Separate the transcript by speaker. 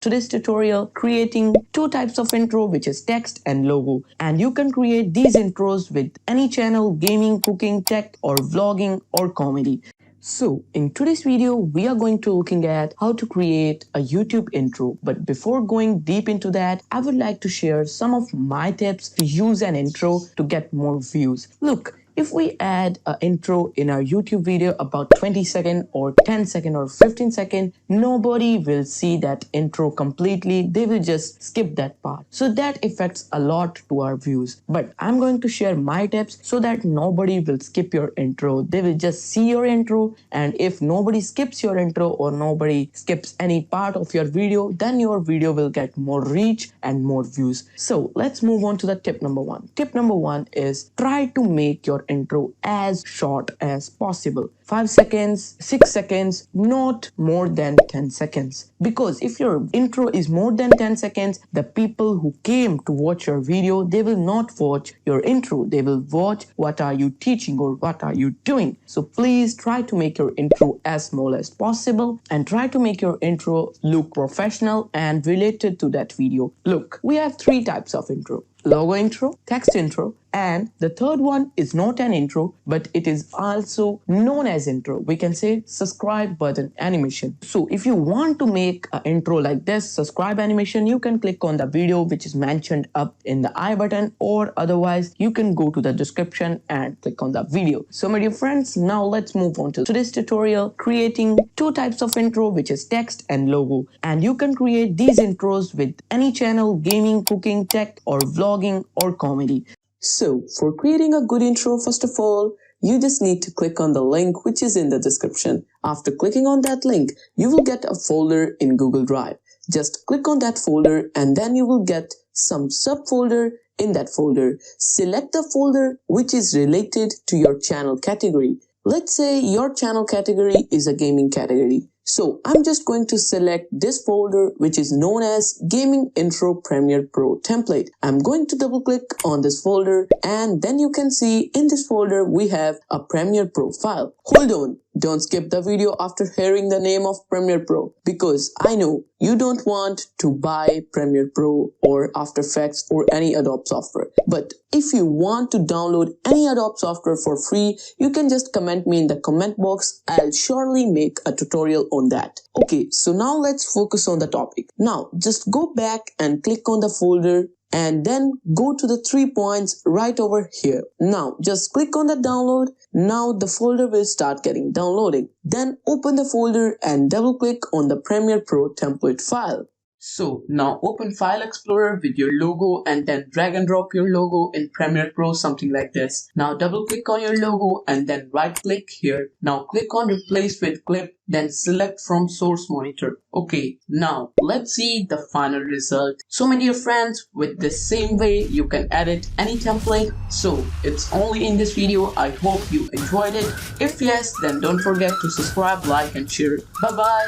Speaker 1: today's tutorial creating two types of intro, which is text and logo. And you can create these intros with any channel, gaming, cooking, tech, or vlogging or comedy. So in today's video, we are going to looking at how to create a YouTube intro. But before going deep into that, I would like to share some of my tips to use an intro to get more views. Look, if we add an intro in our YouTube video about 20 second or 10 second or 15 second, nobody will see that intro completely. They will just skip that part. So that affects a lot to our views. But I'm going to share my tips so that nobody will skip your intro. They will just see your intro, and if nobody skips your intro or nobody skips any part of your video, then your video will get more reach and more views. So let's move on to the tip number one. Tip number one is try to make your intro as short as possible. 5 seconds, 6 seconds, not more than 10 seconds. Because if your intro is more than 10 seconds, the people who came to watch your video, they will not watch your intro. They will watch what are you teaching or what are you doing. So please try to make your intro as small as possible and try to make your intro look professional and related to that video. Look, we have three types of intro: logo intro, text intro, and the third one is not an intro, but it is also known as intro. We can say subscribe button animation. So if you want to make an intro like this, subscribe animation, you can click on the video which is mentioned up in the I button, or otherwise you can go to the description and click on the video. So my dear friends, now let's move on to today's tutorial creating two types of intro, which is text and logo. And you can create these intros with any channel, gaming, cooking, tech, or vlogging or comedy. So for creating a good intro, first of all, you just need to click on the link which is in the description. After clicking on that link, you will get a folder in Google Drive. Just click on that folder and then you will get some subfolder in that folder. Select the folder which is related to your channel category. Let's say your channel category is a gaming category. So I'm just going to select this folder which is known as Gaming Intro Premiere Pro Template. I'm going to double click on this folder and then you can see in this folder we have a Premiere Pro file. Hold on, don't skip the video after hearing the name of Premiere Pro, because I know you don't want to buy Premiere Pro or After Effects or any Adobe software. But if you want to download any Adobe software for free, you can just comment me in the comment box. I'll surely make a tutorial on that. Okay, so now let's focus on the topic. Now just go back and click on the folder and then go to the 3 points right over here. Now just click on the download. Now the folder will start getting downloading. Then open the folder and double click on the Premiere Pro template file. So now open File Explorer with your logo and then drag and drop your logo in Premiere Pro, something like this. Now double click on your logo and then right click here. Now click on Replace with Clip, then select from Source Monitor. Okay, now let's see the final result. So my dear friends, with the same way you can edit any template. So it's only in this video. I hope you enjoyed it. If yes, then don't forget to subscribe, like and share. Bye bye.